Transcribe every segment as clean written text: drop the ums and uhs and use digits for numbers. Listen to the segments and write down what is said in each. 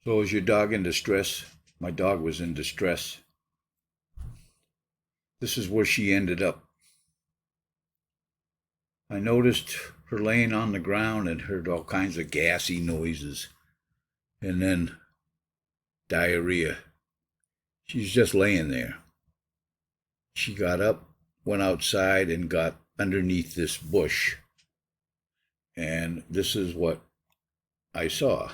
So is your dog in distress? My dog was in distress. This is where she ended up. I noticed her laying on the ground and heard all kinds of gassy noises. And then diarrhea. She's just laying there. She got up, went outside, and got underneath this bush. And this is what I saw.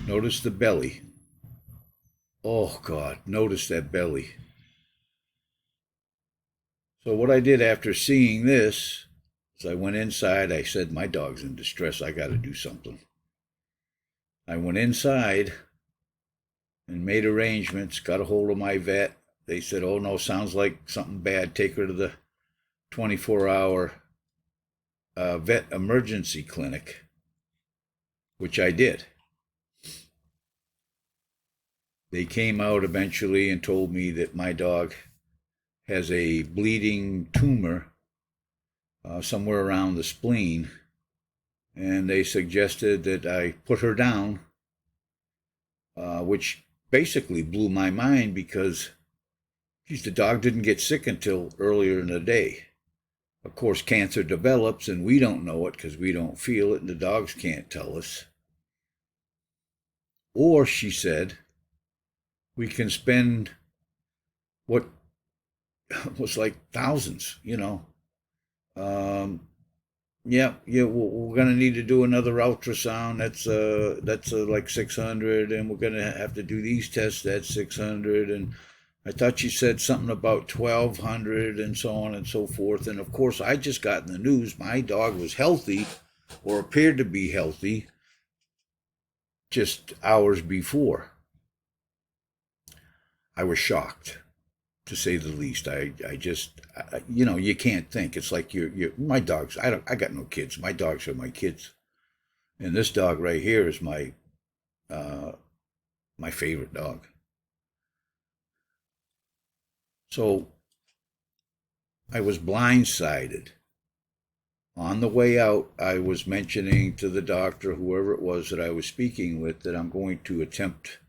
Notice the belly. Oh, God, notice that belly. So what I did after seeing this is I went inside. I said, my dog's in distress. I got to do something. I went inside and made arrangements, got a hold of my vet. They said, oh, no, sounds like something bad. Take her to the 24-hour vet emergency clinic, which I did. They came out eventually and told me that my dog has a bleeding tumor somewhere around the spleen, and they suggested that I put her down, which basically blew my mind because the dog didn't get sick until earlier in the day. Of course, cancer develops, and we don't know it because we don't feel it, and the dogs can't tell us. Or, she said, we can spend what was like thousands, Yeah, we're gonna need to do another ultrasound. That's like 600, and we're gonna have to do these tests. That's 600, and I thought you said something about 1,200, and so on and so forth. And of course, I just got in the news. My dog was healthy, or appeared to be healthy, just hours before. I was shocked, to say the least. I just, you can't think. It's like my dogs. I got no kids. My dogs are my kids, and this dog right here is my favorite dog. So I was blindsided. On the way out, I was mentioning to the doctor, whoever it was that I was speaking with, that I'm going to attempt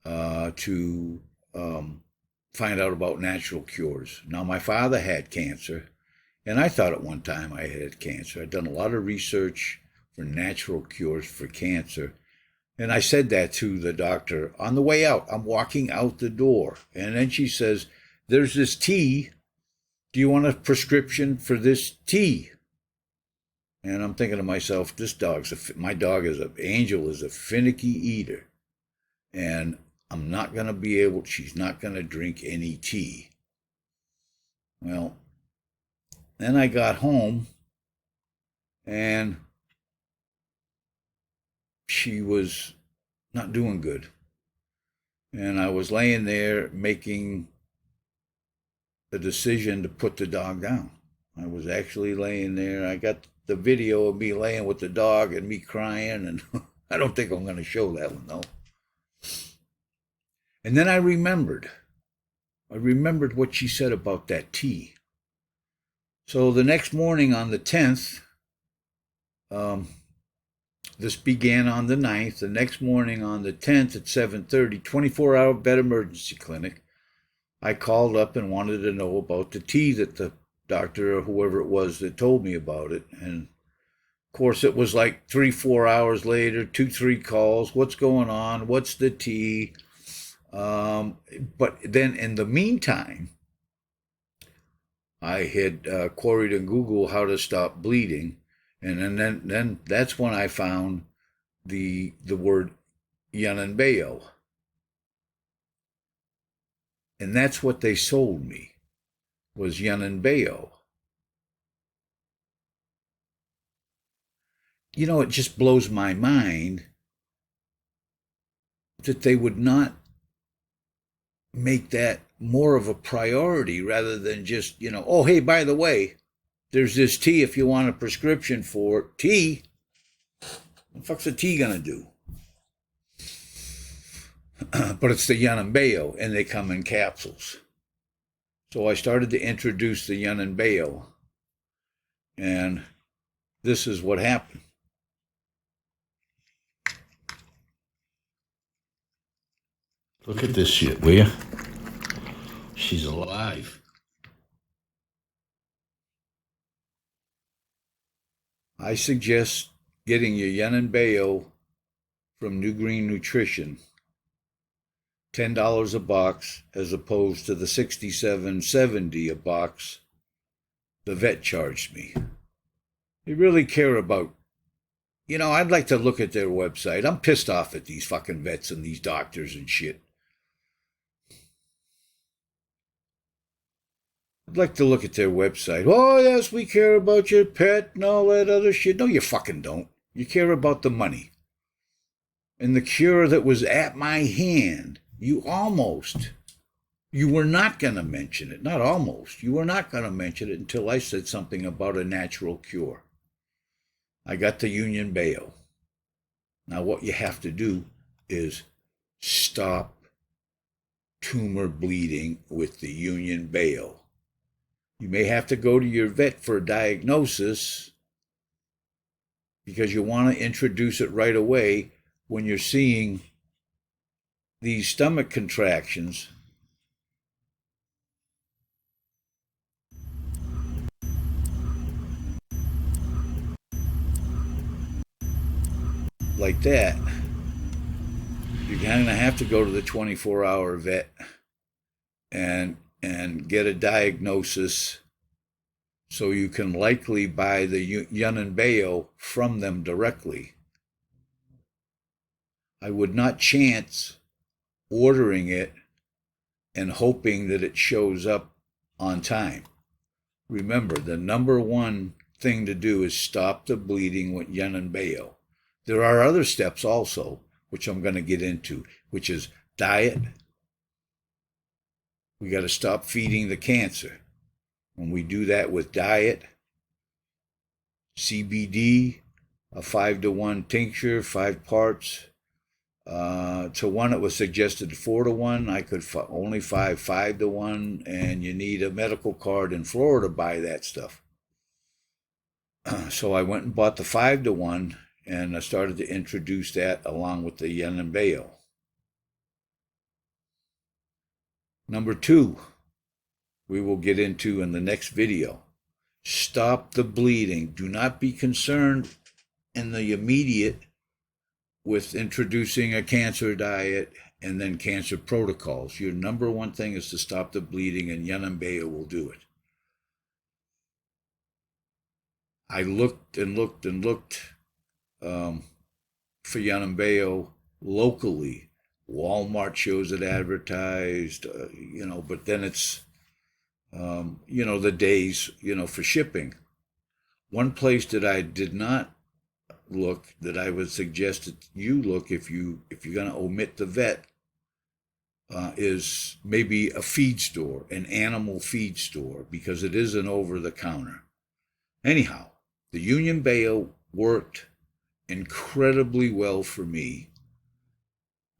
to find out about natural cures. Now, my father had cancer, and I thought at one time I had cancer. I'd done a lot of research for natural cures for cancer. And I said that to the doctor on the way out. I'm walking out the door. And then she says, there's this tea. Do you want a prescription for this tea? And I'm thinking to myself, my dog is Angel is a finicky eater. And I'm not going to be able, she's not going to drink any tea. Well, then I got home and she was not doing good. And I was laying there making the decision to put the dog down. I was actually laying there. I got the video of me laying with the dog and me crying, and I don't think I'm going to show that one, though. And then I remembered what she said about that tea. So the next morning on the 10th, this began on the 9th. The next morning on the 10th at 7:30, 24-hour vet emergency clinic, I called up and wanted to know about the tea that the doctor or whoever it was that told me about it. And of course, it was like 3-4 hours later, 2-3 calls. What's going on? What's the tea? But then in the meantime, I had queried in Google how to stop bleeding. And then that's when I found the word Yananbeo. And that's what they sold me, was Yananbeo. It just blows my mind that they would not make that more of a priority rather than just, oh, hey, by the way, there's this tea if you want a prescription for it. Tea? What the fuck's a tea gonna do? But it's the Yananbeo, and they come in capsules. So I started to introduce the Yananbeo, and this is what happened. Look at this shit, will you? She's alive. I suggest getting your Yananbeo from New Green Nutrition. $10 a box as opposed to the $67.70 a box the vet charged me. They really care about, I'd like to look at their website. I'm pissed off at these fucking vets and these doctors and shit. I'd like to look at their website. Oh, yes, we care about your pet and all that other shit. No, you fucking don't. You care about the money. And the cure that was at my hand, you were not going to mention it. Not almost. You were not going to mention it until I said something about a natural cure. I got the Yananbeo. Now what you have to do is stop tumor bleeding with the Yananbeo. You may have to go to your vet for a diagnosis because you want to introduce it right away when you're seeing these stomach contractions. Like that, you're going to have to go to the 24-hour vet and get a diagnosis so you can likely buy the Yananbeo from them directly. I would not chance ordering it and hoping that it shows up on time. Remember, the number one thing to do is stop the bleeding with Yananbeo. There are other steps also, which I'm going to get into, which is diet. We got to stop feeding the cancer. When we do that with diet, CBD, a 5-to-1 tincture, 5 parts. To one, it was suggested 4-to-1. I could only 5-to-1, and you need a medical card in Florida to buy that stuff. So I went and bought the 5-to-1, and I started to introduce that along with the Yananbeo. Number 2, we will get into in the next video. Stop the bleeding. Do not be concerned in the immediate with introducing a cancer diet and then cancer protocols. Your number one thing is to stop the bleeding, and Yananbeo will do it. I looked and looked and looked for Yananbeo locally. Walmart shows it advertised, but then it's, the days, for shipping. One place that I did not look, that I would suggest that you look if you're going to omit the vet, is maybe a feed store, an animal feed store, because it is an over-the-counter. Anyhow, the Yananbeo worked incredibly well for me,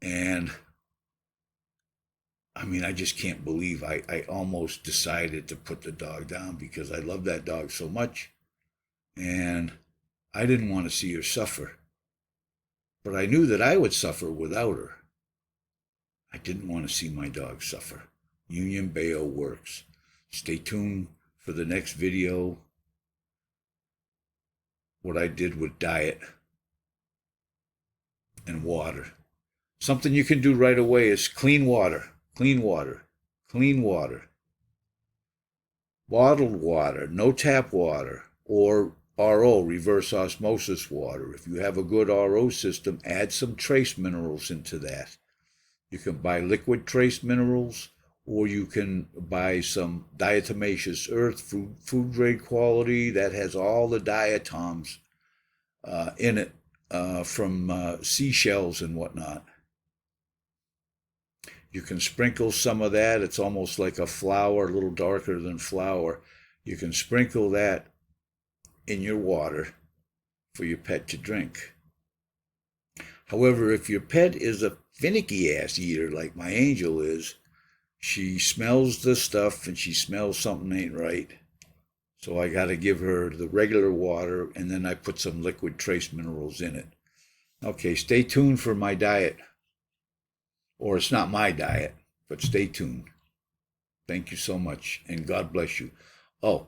and I just can't believe I almost decided to put the dog down because I love that dog so much, and I didn't want to see her suffer. But I knew that I would suffer without her. I didn't want to see my dog suffer. Yananbeo works. Stay tuned for the next video. What I did with diet and water. Something you can do right away is clean water. Clean water. Clean water. Bottled water. No tap water. Or RO, reverse osmosis water. If you have a good RO system, add some trace minerals into that. You can buy liquid trace minerals, or you can buy some diatomaceous earth, food grade quality, that has all the diatoms in it from seashells and whatnot. You can sprinkle some of that. It's almost like a flour, a little darker than flour. You can sprinkle that in your water for your pet to drink. However, if your pet is a finicky ass eater like my Angel is, she smells the stuff and she smells something ain't right. So I got to give her the regular water, and then I put some liquid trace minerals in it. Okay, stay tuned for my diet. or it's not my diet. But stay tuned. Thank you so much, and God bless you. Oh,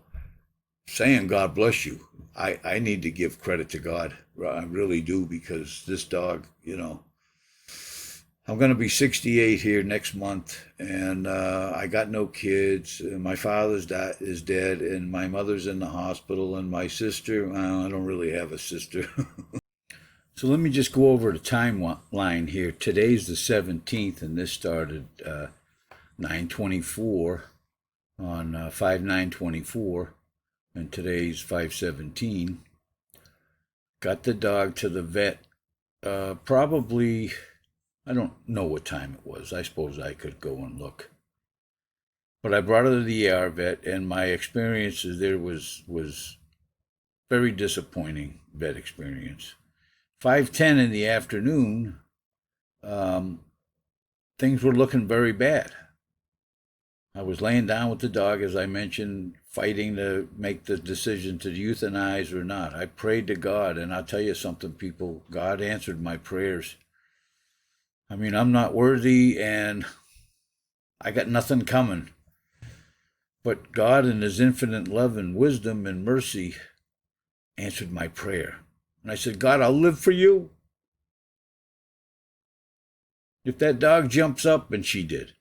saying God bless you, I need to give credit to God. I really do, because this dog, I'm going to be 68 here next month, and I got no kids. My father's is dead, and my mother's in the hospital, and my sister, I don't really have a sister. So let me just go over the timeline here. Today's the 17th, and this started 9/24 on 5/9/24, and today's 5/17. Got the dog to the vet probably, I don't know what time it was. I suppose I could go and look. But I brought her to the ER vet, and my experiences there was very disappointing vet experience. 5:10 in the afternoon, things were looking very bad. I was laying down with the dog, as I mentioned, fighting to make the decision to euthanize or not. I prayed to God, and I'll tell you something, people, God answered my prayers. I mean, I'm not worthy, and I got nothing coming. But God, in His infinite love and wisdom and mercy, answered my prayer. And I said, God, I'll live for you. If that dog jumps up, and she did.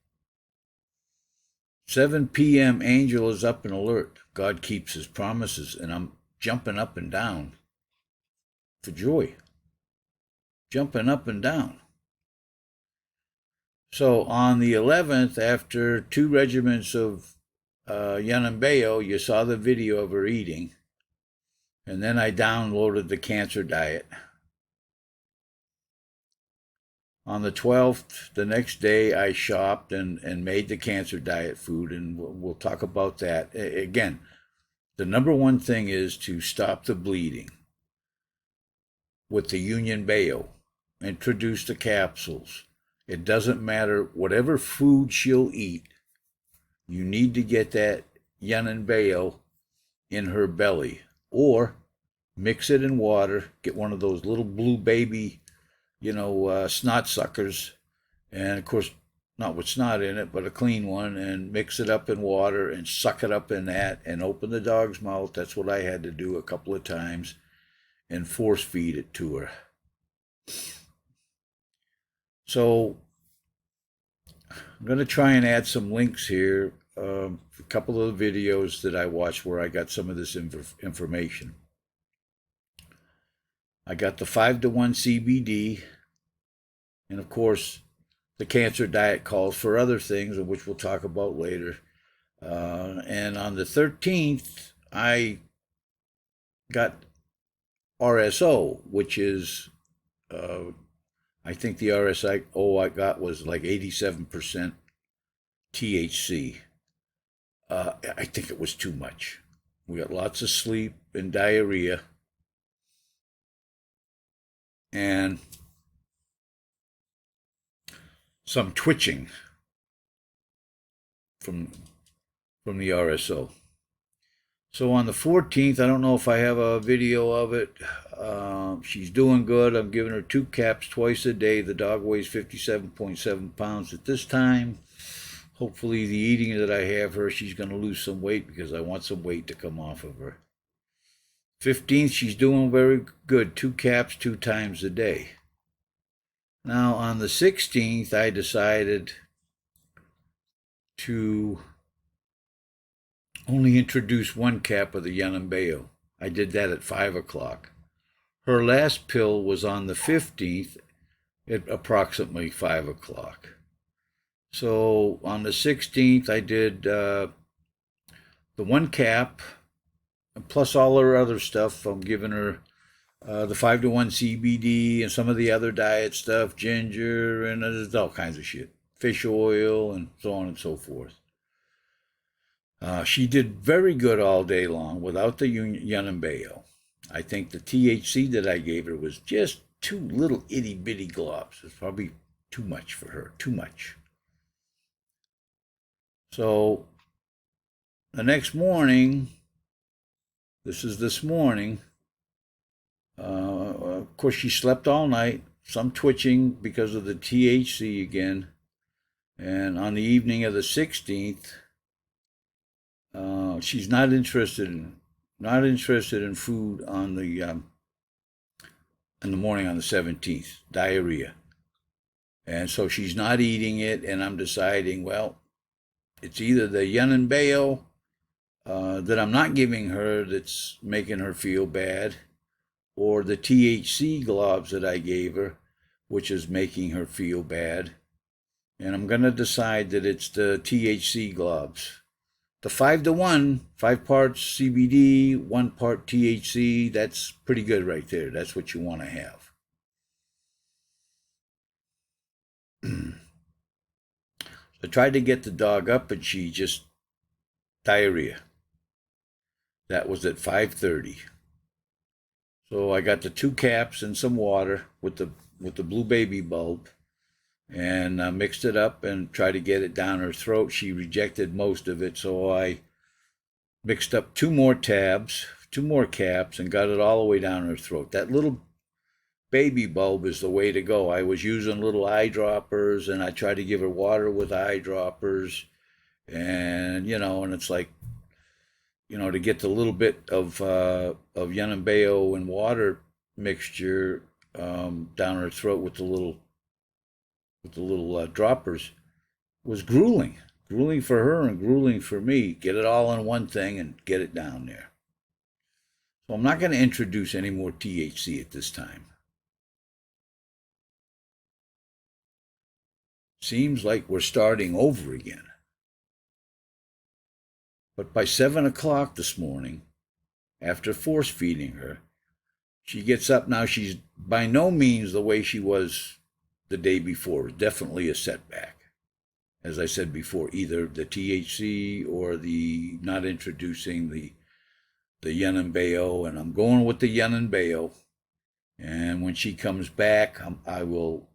7 p.m., Angel is up and alert. God keeps His promises, and I'm jumping up and down for joy. Jumping up and down. So on the 11th, after 2 regimens of Yanambeo, you saw the video of her eating. And then I downloaded the cancer diet. On the 12th, the next day, I shopped and made the cancer diet food, and we'll talk about that. Again, the number one thing is to stop the bleeding with the Union Bayo. Introduce the capsules. It doesn't matter, whatever food she'll eat, you need to get that Yanambeo in her belly. Or mix it in water, get one of those little blue baby, snot suckers, and of course, not with snot in it, but a clean one, and mix it up in water and suck it up in that and open the dog's mouth. That's what I had to do a couple of times, and force feed it to her. So I'm going to try and add some links here, a couple of the videos that I watched where I got some of this information. I got the 5-to-1 CBD, and of course, the cancer diet calls for other things, which we'll talk about later. And on the 13th, I got RSO, which is, I think the RSO I got was like 87% THC. I think it was too much. We got lots of sleep and diarrhea. And some twitching from the RSO. So on the 14th, I don't know if I have a video of it. She's doing good. I'm giving her 2 caps twice a day. The dog weighs 57.7 pounds at this time. Hopefully the eating that I have her, she's going to lose some weight, because I want some weight to come off of her. 15th, she's doing very good. 2 caps 2 times a day. Now, on the 16th, I decided to only introduce 1 cap of the Yanambeo. I did that at 5 o'clock. Her last pill was on the 15th at approximately 5 o'clock. So on the 16th, I did the 1 cap, plus all her other stuff. I'm giving her the 5-to-1 CBD and some of the other diet stuff, ginger, and there's all kinds of shit, fish oil, and so on and so forth. She did very good all day long without the Yanambeo. I think the THC that I gave her was just 2 little itty bitty globs. It's probably too much for her, too much. So the next morning, this morning, of course, she slept all night, some twitching because of the THC again. And on the evening of the 16th, she's not interested in food on the in the morning on the 17th, diarrhea. And so she's not eating it, and I'm deciding, well, it's either the Yananbeo that I'm not giving her that's making her feel bad, or the THC globs that I gave her, which is making her feel bad. And I'm going to decide that it's the THC globs. The 5-to-1, 5 parts CBD, 1 part THC, that's pretty good right there. That's what you want to have. I tried to get the dog up, and she just diarrhea. That was at 5:30. So I got the 2 caps and some water with the blue baby bulb, and mixed it up and tried to get it down her throat. She rejected most of it, so I mixed up 2 more tabs, 2 more caps, and got it all the way down her throat. That little baby bulb is the way to go. I was using little eyedroppers, and I tried to give her water with eyedroppers, and it's like, to get the little bit of Yanambeo and water mixture down her throat with the little droppers was grueling for her and grueling for me. Get it all in one thing and get it down there. So I'm not going to introduce any more THC at this time. Seems like we're starting over again. But by 7 o'clock this morning, after force feeding her, she gets up now. She's by no means the way she was the day before. Definitely a setback. As I said before, either the THC or the not introducing the Yanambeo, and I'm going with the Yanambeo. And when she comes back, I will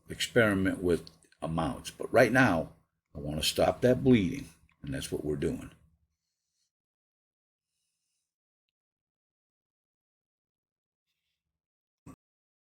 experiment with amounts. But right now, I want to stop that bleeding, and that's what we're doing.